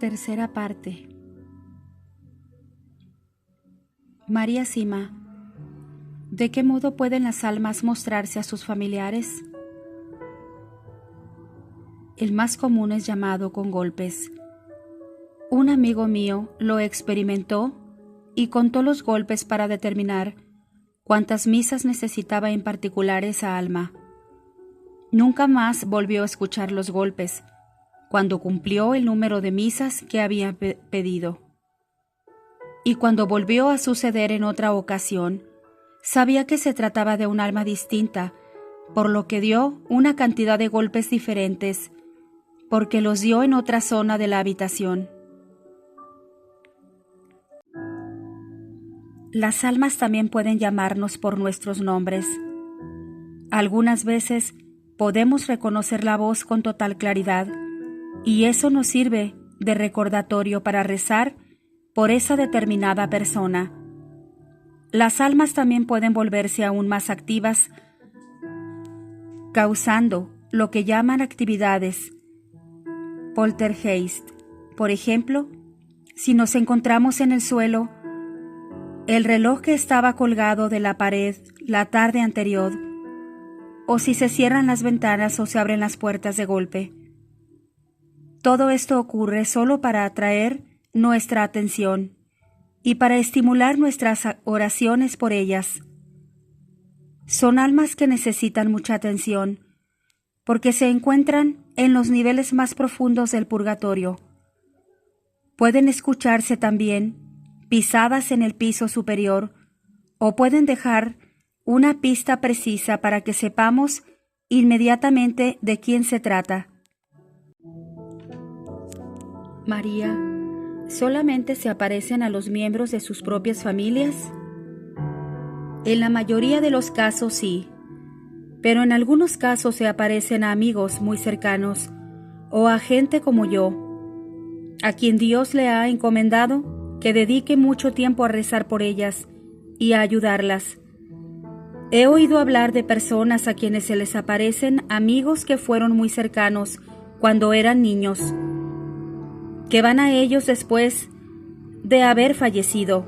Tercera parte. María Sima. ¿De qué modo pueden las almas mostrarse a sus familiares? El más común es llamado con golpes. Un amigo mío lo experimentó y contó los golpes para determinar cuántas misas necesitaba en particular esa alma. Nunca más volvió a escuchar los golpes cuando cumplió el número de misas que había pedido. Y cuando volvió a suceder en otra ocasión, sabía que se trataba de un alma distinta, por lo que dio una cantidad de golpes diferentes, porque los dio en otra zona de la habitación. Las almas también pueden llamarnos por nuestros nombres. Algunas veces podemos reconocer la voz con total claridad, y eso nos sirve de recordatorio para rezar por esa determinada persona. Las almas también pueden volverse aún más activas, causando lo que llaman actividades poltergeist. Por ejemplo, si nos encontramos en el suelo, el reloj que estaba colgado de la pared la tarde anterior, o si se cierran las ventanas o se abren las puertas de golpe. Todo esto ocurre solo para atraer nuestra atención y para estimular nuestras oraciones por ellas. Son almas que necesitan mucha atención, porque se encuentran en los niveles más profundos del purgatorio. Pueden escucharse también pisadas en el piso superior, o pueden dejar una pista precisa para que sepamos inmediatamente de quién se trata. María, ¿solamente se aparecen a los miembros de sus propias familias? En la mayoría de los casos sí, pero en algunos casos se aparecen a amigos muy cercanos o a gente como yo, a quien Dios le ha encomendado que dedique mucho tiempo a rezar por ellas y a ayudarlas. He oído hablar de personas a quienes se les aparecen amigos que fueron muy cercanos cuando eran niños, que van a ellos después de haber fallecido.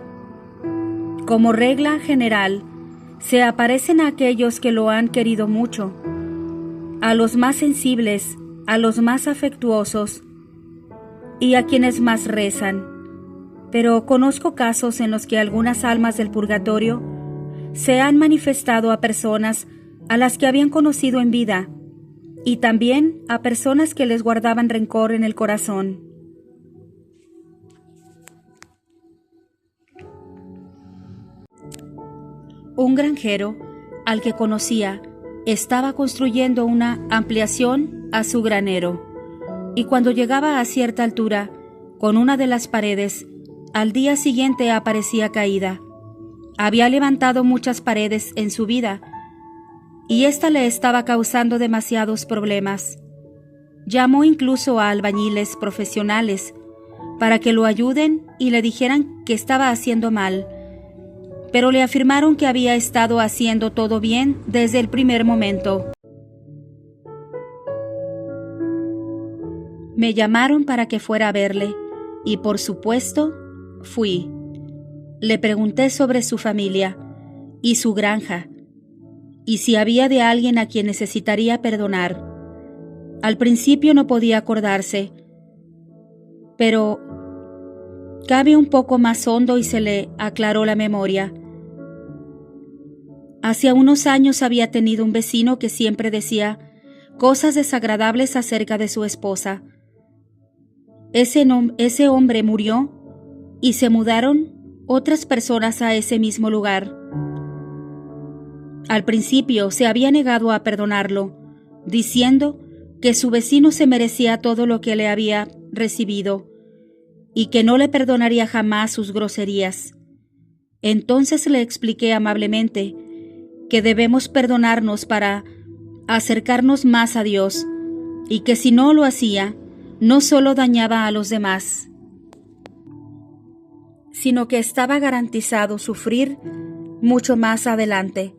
Como regla general, se aparecen a aquellos que lo han querido mucho, a los más sensibles, a los más afectuosos y a quienes más rezan. Pero conozco casos en los que algunas almas del purgatorio se han manifestado a personas a las que habían conocido en vida y también a personas que les guardaban rencor en el corazón. Un granjero, al que conocía, estaba construyendo una ampliación a su granero, y cuando llegaba a cierta altura, con una de las paredes, al día siguiente aparecía caída. Había levantado muchas paredes en su vida, y ésta le estaba causando demasiados problemas. Llamó incluso a albañiles profesionales para que lo ayuden y le dijeran que estaba haciendo mal, pero le afirmaron que había estado haciendo todo bien desde el primer momento. Me llamaron para que fuera a verle, y por supuesto, fui. Le pregunté sobre su familia y su granja, y si había de alguien a quien necesitaría perdonar. Al principio no podía acordarse, pero cabe un poco más hondo y se le aclaró la memoria. Hacía unos años había tenido un vecino que siempre decía cosas desagradables acerca de su esposa. Ese hombre murió y se mudaron otras personas a ese mismo lugar. Al principio se había negado a perdonarlo, diciendo que su vecino se merecía todo lo que le había recibido y que no le perdonaría jamás sus groserías. Entonces le expliqué amablemente que debemos perdonarnos para acercarnos más a Dios, y que si no lo hacía, no solo dañaba a los demás, sino que estaba garantizado sufrir mucho más adelante.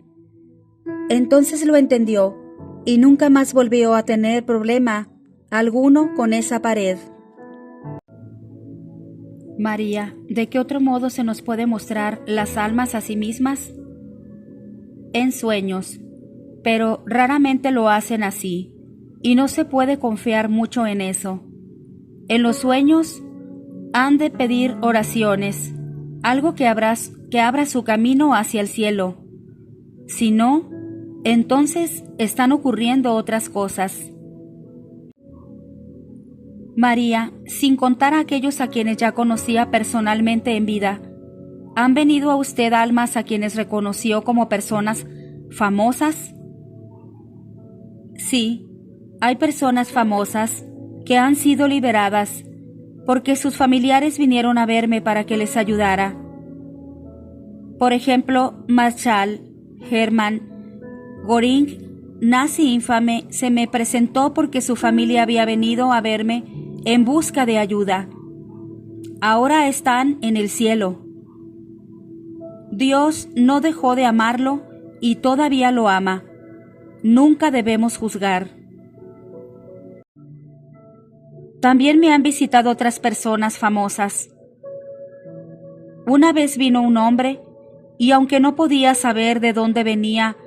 Entonces lo entendió y nunca más volvió a tener problema alguno con esa pared. María, ¿de qué otro modo se nos puede mostrar las almas a sí mismas? En sueños, pero raramente lo hacen así, y no se puede confiar mucho en eso. En los sueños han de pedir oraciones, algo que abra su camino hacia el cielo. Si no, entonces están ocurriendo otras cosas. María, sin contar a aquellos a quienes ya conocía personalmente en vida, ¿han venido a usted almas a quienes reconoció como personas famosas? Sí, hay personas famosas que han sido liberadas porque sus familiares vinieron a verme para que les ayudara. Por ejemplo, Marshall, Hermann Göring, nazi infame, se me presentó porque su familia había venido a verme en busca de ayuda. Ahora están en el cielo. Dios no dejó de amarlo y todavía lo ama. Nunca debemos juzgar. También me han visitado otras personas famosas. Una vez vino un hombre y aunque no podía saber de dónde venía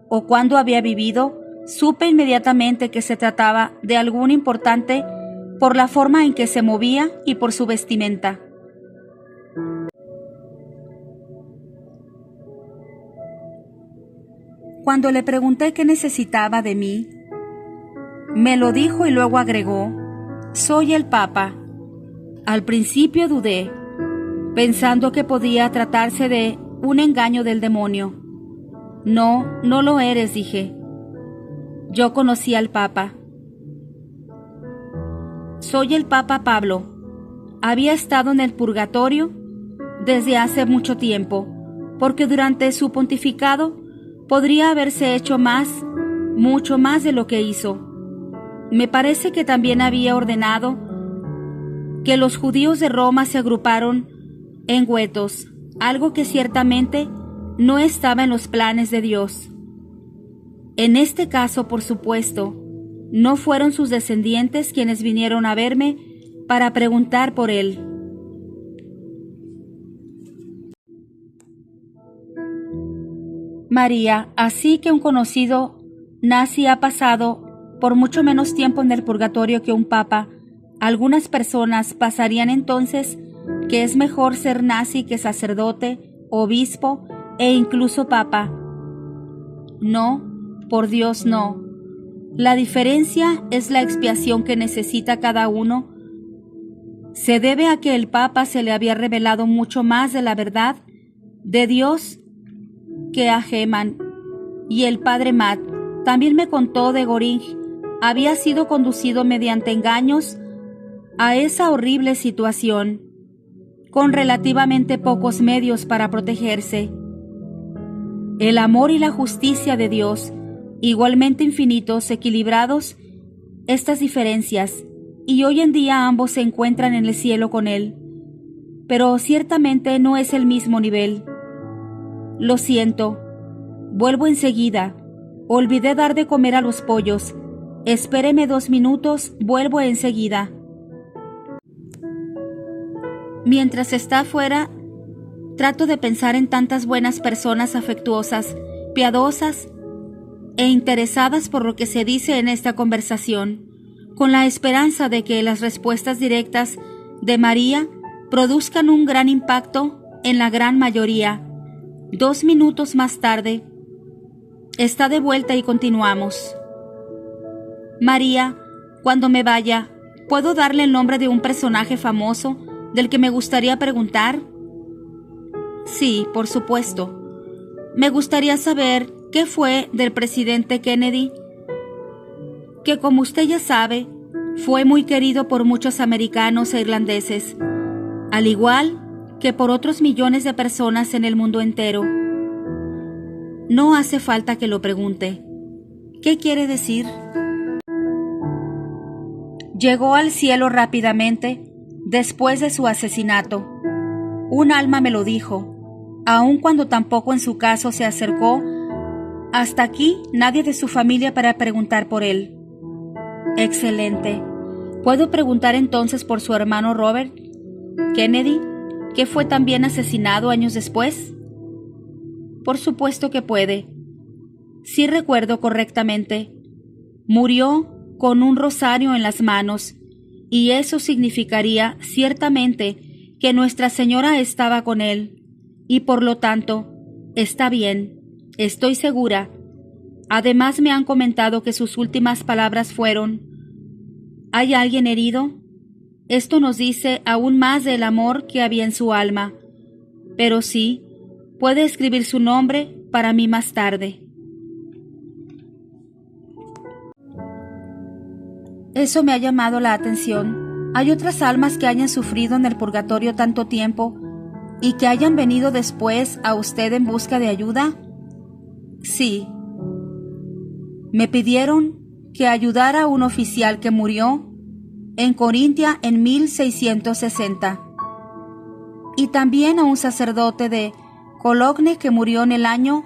o cuándo había vivido, supe inmediatamente que se trataba de algún importante por la forma en que se movía y por su vestimenta. Cuando le pregunté qué necesitaba de mí, me lo dijo y luego agregó: «Soy el Papa». Al principio dudé, pensando que podía tratarse de un engaño del demonio. «No, no lo eres», dije. Yo conocí al Papa. Soy el Papa Pablo. Había estado en el purgatorio desde hace mucho tiempo, porque durante su pontificado podría haberse hecho mucho más de lo que hizo. Me parece que también había ordenado que los judíos de Roma se agruparon en guetos, algo que ciertamente no estaba en los planes de Dios. En este caso, por supuesto, no fueron sus descendientes quienes vinieron a verme para preguntar por él. María, así que un conocido nazi ha pasado por mucho menos tiempo en el purgatorio que un papa, algunas personas pasarían entonces que es mejor ser nazi que sacerdote, obispo e incluso papa. No, por Dios no. La diferencia es la expiación que necesita cada uno. Se debe a que el papa se le había revelado mucho más de la verdad de Dios que a Hermann, y el padre Matt también me contó de Göring. Había sido conducido mediante engaños a esa horrible situación, con relativamente pocos medios para protegerse. El amor y la justicia de Dios, igualmente infinitos, equilibrados estas diferencias, y hoy en día ambos se encuentran en el cielo con Él, pero ciertamente no es el mismo nivel. Lo siento, vuelvo enseguida. Olvidé dar de comer a los pollos. Espéreme 2 minutos, vuelvo enseguida. Mientras está afuera, trato de pensar en tantas buenas personas afectuosas, piadosas e interesadas por lo que se dice en esta conversación, con la esperanza de que las respuestas directas de María produzcan un gran impacto en la gran mayoría. 2 minutos más tarde, está de vuelta y continuamos. María, cuando me vaya, ¿puedo darle el nombre de un personaje famoso del que me gustaría preguntar? Sí, por supuesto. Me gustaría saber qué fue del presidente Kennedy, que como usted ya sabe, fue muy querido por muchos americanos e irlandeses, al igual que por otros millones de personas en el mundo entero. No hace falta que lo pregunte. ¿Qué quiere decir? Llegó al cielo rápidamente después de su asesinato. Un alma me lo dijo, aun cuando tampoco en su caso se acercó hasta aquí nadie de su familia para preguntar por él. Excelente. ¿Puedo preguntar entonces por su hermano Robert? Kennedy, que fue también asesinado años después? Por supuesto que puede. Si recuerdo correctamente, murió con un rosario en las manos, y eso significaría ciertamente que Nuestra Señora estaba con él, y por lo tanto, está bien, estoy segura. Además me han comentado que sus últimas palabras fueron: ¿hay alguien herido? Esto nos dice aún más del amor que había en su alma. Pero sí, puede escribir su nombre para mí más tarde. Eso me ha llamado la atención. ¿Hay otras almas que hayan sufrido en el purgatorio tanto tiempo y que hayan venido después a usted en busca de ayuda? Sí. Me pidieron que ayudara a un oficial que murió en Corintia en 1660, y también a un sacerdote de Cologne que murió en el año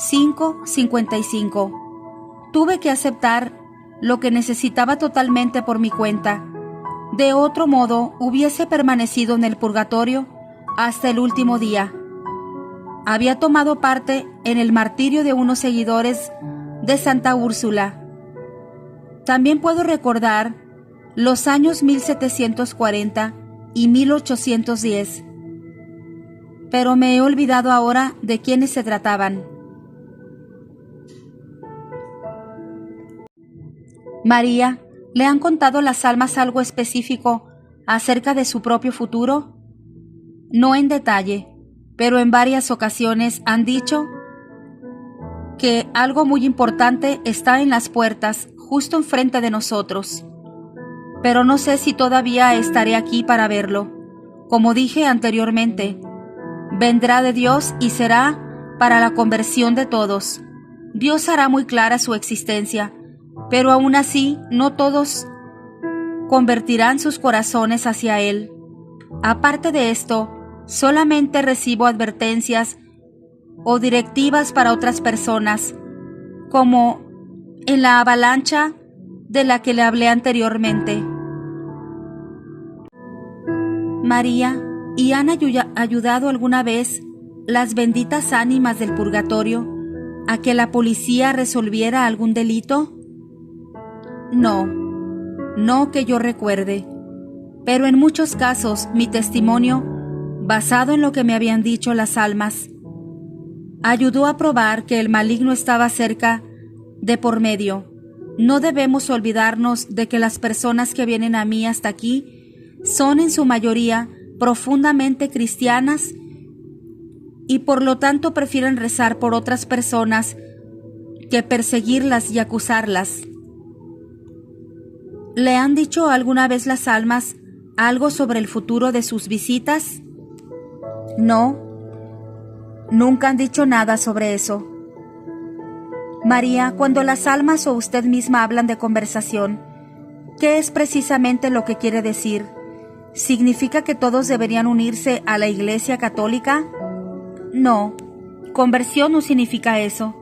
555. Tuve que aceptar lo que necesitaba totalmente por mi cuenta. De otro modo, hubiese permanecido en el purgatorio hasta el último día. Había tomado parte en el martirio de unos seguidores de Santa Úrsula. También puedo recordar los años 1740 y 1810, pero me he olvidado ahora de quiénes se trataban. María, ¿le han contado las almas algo específico acerca de su propio futuro? No en detalle, pero en varias ocasiones han dicho que algo muy importante está en las puertas, justo enfrente de nosotros. Pero no sé si todavía estaré aquí para verlo. Como dije anteriormente, vendrá de Dios y será para la conversión de todos. Dios hará muy clara su existencia, pero aún así no todos convertirán sus corazones hacia Él. Aparte de esto, solamente recibo advertencias o directivas para otras personas, como en la avalancha de la que le hablé anteriormente. María, ¿y han ayudado alguna vez las benditas ánimas del purgatorio a que la policía resolviera algún delito? No que yo recuerde, pero en muchos casos mi testimonio, basado en lo que me habían dicho las almas, ayudó a probar que el maligno estaba cerca de por medio. No debemos olvidarnos de que las personas que vienen a mí hasta aquí son en su mayoría profundamente cristianas y por lo tanto prefieren rezar por otras personas que perseguirlas y acusarlas. ¿Le han dicho alguna vez las almas algo sobre el futuro de sus visitas? No, nunca han dicho nada sobre eso. María, cuando las almas o usted misma hablan de conversación, ¿qué es precisamente lo que quiere decir? ¿Significa que todos deberían unirse a la Iglesia Católica? No, conversión no significa eso.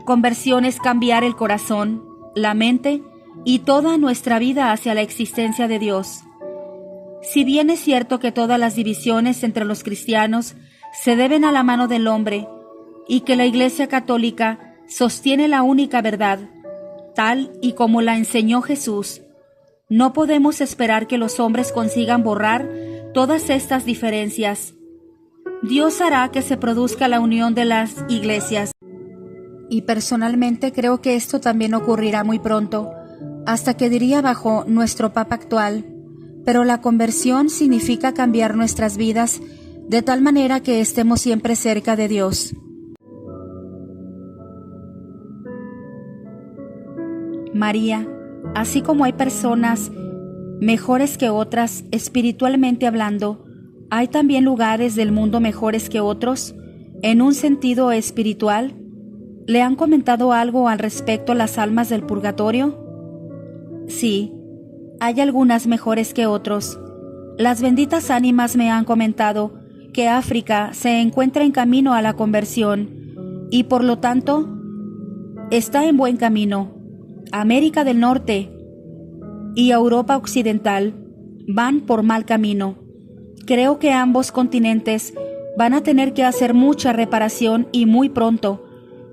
Conversión es cambiar el corazón, la mente y toda nuestra vida hacia la existencia de Dios. Si bien es cierto que todas las divisiones entre los cristianos se deben a la mano del hombre y que la Iglesia Católica sostiene la única verdad, tal y como la enseñó Jesús, no podemos esperar que los hombres consigan borrar todas estas diferencias. Dios hará que se produzca la unión de las iglesias. Y personalmente creo que esto también ocurrirá muy pronto, hasta que diría bajo nuestro Papa actual. Pero la conversión significa cambiar nuestras vidas de tal manera que estemos siempre cerca de Dios. María, así como hay personas mejores que otras espiritualmente hablando, ¿hay también lugares del mundo mejores que otros en un sentido espiritual? ¿Le han comentado algo al respecto a las almas del purgatorio? Sí, hay algunas mejores que otros. Las benditas ánimas me han comentado que África se encuentra en camino a la conversión y por lo tanto está en buen camino. América del Norte y Europa Occidental van por mal camino. Creo que ambos continentes van a tener que hacer mucha reparación y muy pronto,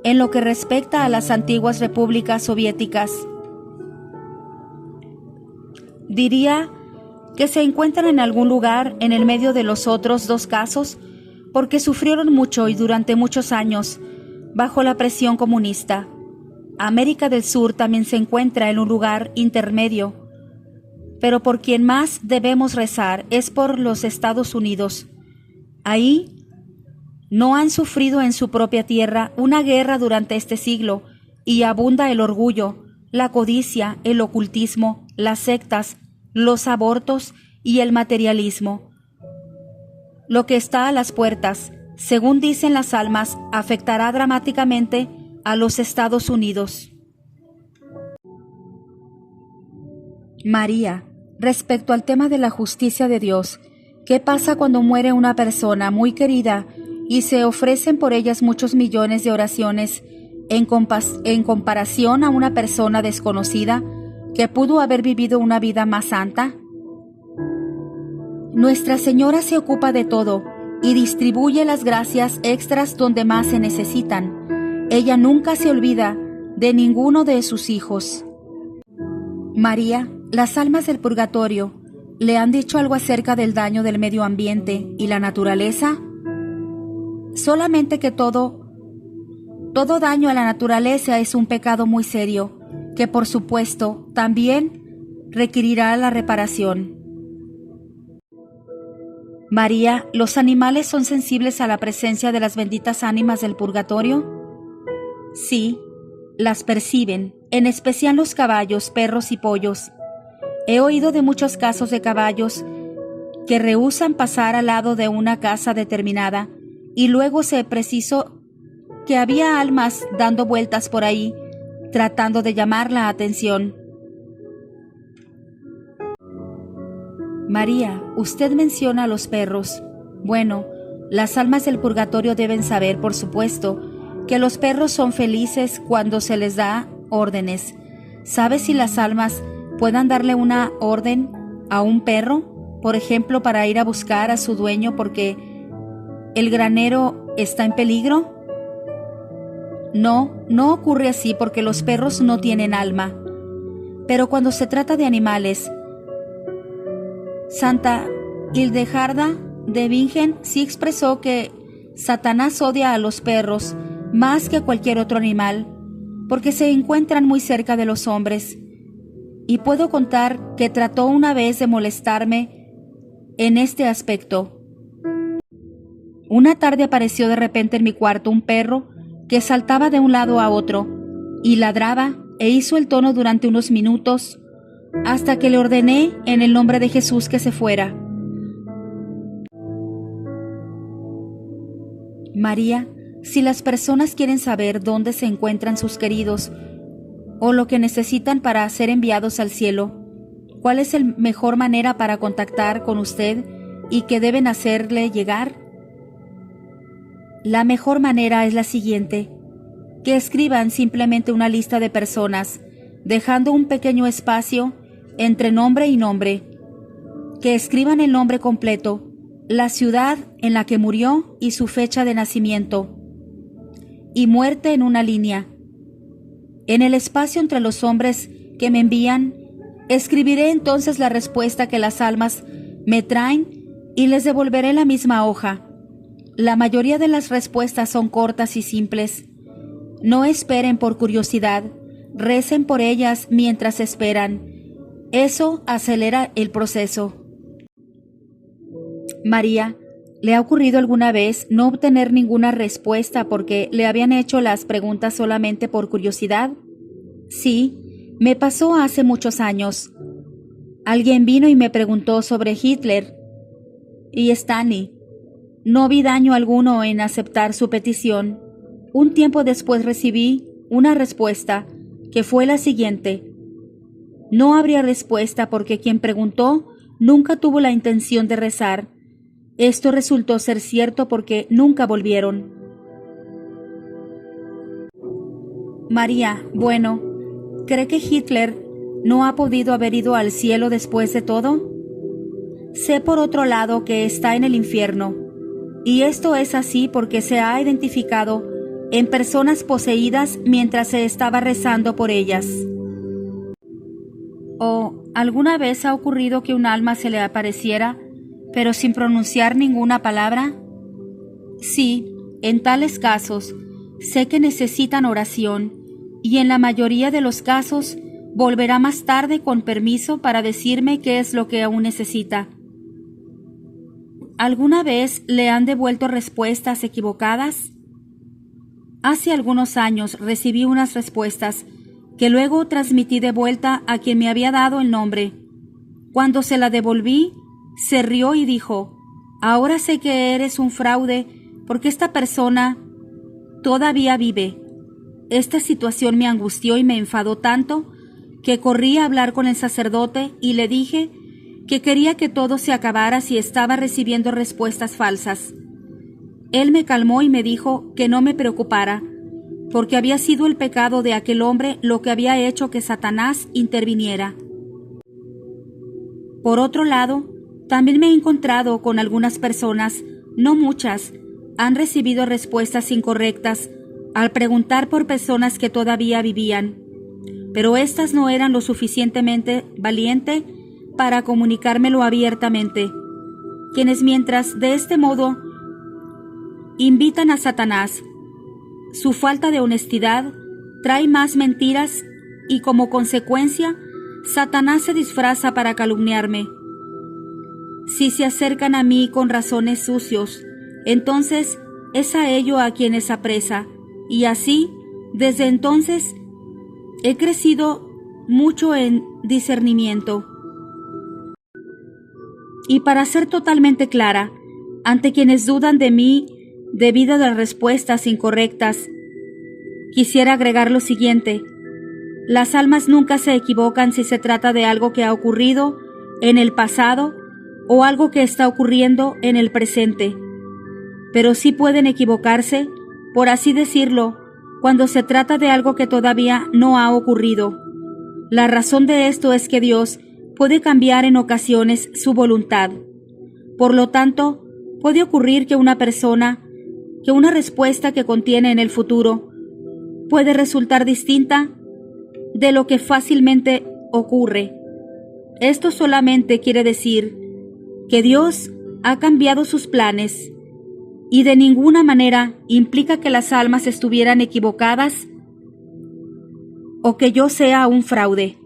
en lo que respecta a las antiguas repúblicas soviéticas. Diría que se encuentran en algún lugar en el medio de los otros dos casos porque sufrieron mucho y durante muchos años bajo la presión comunista. América del Sur también se encuentra en un lugar intermedio, pero por quien más debemos rezar es por los Estados Unidos. Ahí no han sufrido en su propia tierra una guerra durante este siglo y abunda el orgullo, la codicia, el ocultismo, las sectas, los abortos y el materialismo. Lo que está a las puertas, según dicen las almas, afectará dramáticamente a los Estados Unidos. María, respecto al tema de la justicia de Dios, ¿qué pasa cuando muere una persona muy querida y se ofrecen por ellas muchos millones de oraciones en comparación a una persona desconocida que pudo haber vivido una vida más santa? Nuestra Señora se ocupa de todo y distribuye las gracias extras donde más se necesitan. Ella nunca se olvida de ninguno de sus hijos. María, las almas del purgatorio, ¿le han dicho algo acerca del daño del medio ambiente y la naturaleza? Solamente que todo daño a la naturaleza es un pecado muy serio, que por supuesto también requerirá la reparación. María, ¿los animales son sensibles a la presencia de las benditas ánimas del purgatorio? Sí, las perciben, en especial los caballos, perros y pollos. He oído de muchos casos de caballos que rehúsan pasar al lado de una casa determinada y luego se precisó que había almas dando vueltas por ahí, tratando de llamar la atención. María, usted menciona a los perros. Bueno, las almas del purgatorio deben saber, por supuesto, que los perros son felices cuando se les da órdenes. ¿Sabe si las almas puedan darle una orden a un perro, por ejemplo, para ir a buscar a su dueño porque el granero está en peligro? No ocurre así porque los perros no tienen alma. Pero cuando se trata de animales, Santa Hildegarda de Bingen sí expresó que Satanás odia a los perros más que a cualquier otro animal, porque se encuentran muy cerca de los hombres. Y puedo contar que trató una vez de molestarme en este aspecto. Una tarde apareció de repente en mi cuarto un perro que saltaba de un lado a otro y ladraba e hizo el tono durante unos minutos hasta que le ordené en el nombre de Jesús que se fuera. María, si las personas quieren saber dónde se encuentran sus queridos o lo que necesitan para ser enviados al cielo, ¿cuál es la mejor manera para contactar con usted y qué deben hacerle llegar? La mejor manera es la siguiente: que escriban simplemente una lista de personas, dejando un pequeño espacio entre nombre y nombre. Que escriban el nombre completo, la ciudad en la que murió y su fecha de nacimiento, y muerte en una línea. En el espacio entre los nombres que me envían, escribiré entonces la respuesta que las almas me traen y les devolveré la misma hoja. La mayoría de las respuestas son cortas y simples. No esperen por curiosidad, recen por ellas mientras esperan. Eso acelera el proceso. María, ¿le ha ocurrido alguna vez no obtener ninguna respuesta porque le habían hecho las preguntas solamente por curiosidad? Sí, me pasó hace muchos años. Alguien vino y me preguntó sobre Hitler y Stalin. No vi daño alguno en aceptar su petición. Un tiempo después recibí una respuesta que fue la siguiente: no habría respuesta porque quien preguntó nunca tuvo la intención de rezar. Esto resultó ser cierto porque nunca volvieron. María, bueno, ¿cree que Hitler no ha podido haber ido al cielo después de todo? Sé por otro lado que está en el infierno, y esto es así porque se ha identificado en personas poseídas mientras se estaba rezando por ellas. ¿O alguna vez ha ocurrido que un alma se le apareciera, pero sin pronunciar ninguna palabra? Sí, en tales casos, sé que necesitan oración, y en la mayoría de los casos volverá más tarde con permiso para decirme qué es lo que aún necesita. ¿Alguna vez le han devuelto respuestas equivocadas? Hace algunos años recibí unas respuestas que luego transmití de vuelta a quien me había dado el nombre. Cuando se la devolví, se rió y dijo: «Ahora sé que eres un fraude porque esta persona todavía vive». Esta situación me angustió y me enfadó tanto que corrí a hablar con el sacerdote y le dije que quería que todo se acabara si estaba recibiendo respuestas falsas. Él me calmó y me dijo que no me preocupara, porque había sido el pecado de aquel hombre lo que había hecho que Satanás interviniera. Por otro lado, también me he encontrado con algunas personas, no muchas, han recibido respuestas incorrectas al preguntar por personas que todavía vivían, pero éstas no eran lo suficientemente valientes para comunicármelo abiertamente, quienes mientras de este modo invitan a Satanás. Su falta de honestidad trae más mentiras y como consecuencia, Satanás se disfraza para calumniarme. Si se acercan a mí con razones sucios, entonces es a ello a quienes apresa, y así, desde entonces, he crecido mucho en discernimiento. Y para ser totalmente clara, ante quienes dudan de mí debido a las respuestas incorrectas, quisiera agregar lo siguiente: las almas nunca se equivocan si se trata de algo que ha ocurrido en el pasado o algo que está ocurriendo en el presente, pero sí pueden equivocarse, por así decirlo, cuando se trata de algo que todavía no ha ocurrido. La razón de esto es que Dios puede cambiar en ocasiones su voluntad. Por lo tanto, puede ocurrir que una respuesta que contiene en el futuro puede resultar distinta de lo que fácilmente ocurre. Esto solamente quiere decir que Dios ha cambiado sus planes y de ninguna manera implica que las almas estuvieran equivocadas o que yo sea un fraude.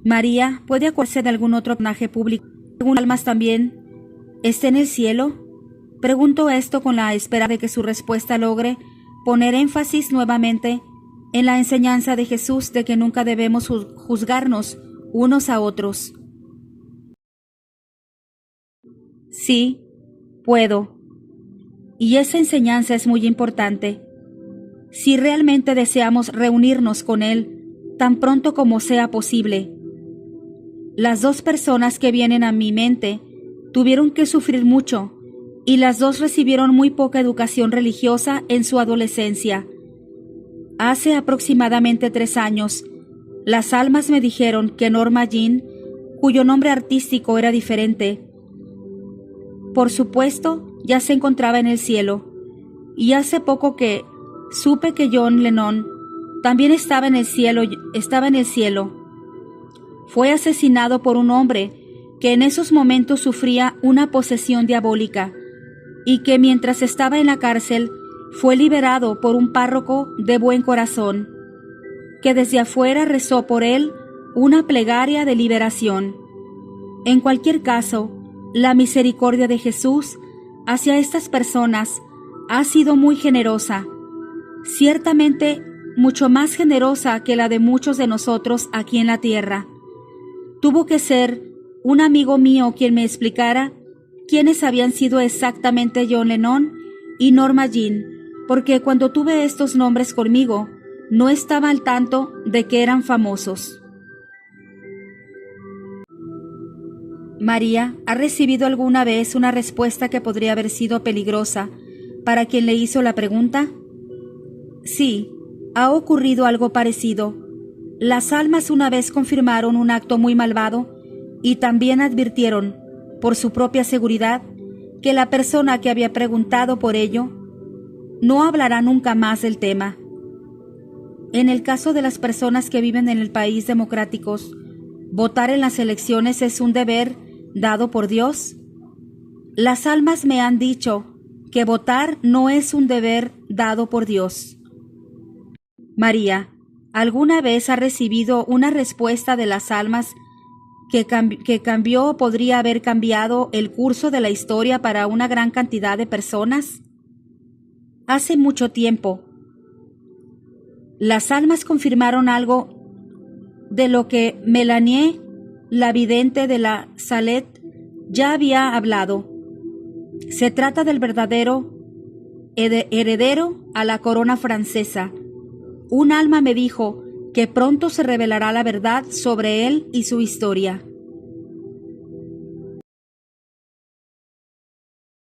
María puede acordarse de algún otro personaje público, según almas también, ¿está en el cielo? Pregunto esto con la espera de que su respuesta logre poner énfasis nuevamente en la enseñanza de Jesús de que nunca debemos juzgarnos unos a otros. Sí, puedo. Y esa enseñanza es muy importante. Si realmente deseamos reunirnos con Él tan pronto como sea posible. Las dos personas que vienen a mi mente tuvieron que sufrir mucho y las dos recibieron muy poca educación religiosa en su adolescencia. Hace aproximadamente 3 años, las almas me dijeron que Norma Jean, cuyo nombre artístico era diferente, por supuesto, ya se encontraba en el cielo, y hace poco que supe que John Lennon también estaba en el cielo. Fue asesinado por un hombre que en esos momentos sufría una posesión diabólica y que mientras estaba en la cárcel fue liberado por un párroco de buen corazón, que desde afuera rezó por él una plegaria de liberación. En cualquier caso, la misericordia de Jesús hacia estas personas ha sido muy generosa, ciertamente mucho más generosa que la de muchos de nosotros aquí en la tierra. Tuvo que ser un amigo mío quien me explicara quiénes habían sido exactamente John Lennon y Norma Jean, porque cuando tuve estos nombres conmigo, no estaba al tanto de que eran famosos. María ha recibido alguna vez una respuesta que podría haber sido peligrosa, para quien le hizo la pregunta. Sí, ha ocurrido algo parecido. Las almas una vez confirmaron un acto muy malvado y también advirtieron, por su propia seguridad, que la persona que había preguntado por ello no hablará nunca más del tema. En el caso de las personas que viven en el país democráticos, votar en las elecciones es un deber dado por Dios. Las almas me han dicho que votar no es un deber dado por Dios. María, ¿alguna vez ha recibido una respuesta de las almas que cambió o podría haber cambiado el curso de la historia para una gran cantidad de personas? Hace mucho tiempo, las almas confirmaron algo de lo que Melanie, la vidente de la Salette, ya había hablado. Se trata del verdadero heredero a la corona francesa. Un alma me dijo que pronto se revelará la verdad sobre él y su historia.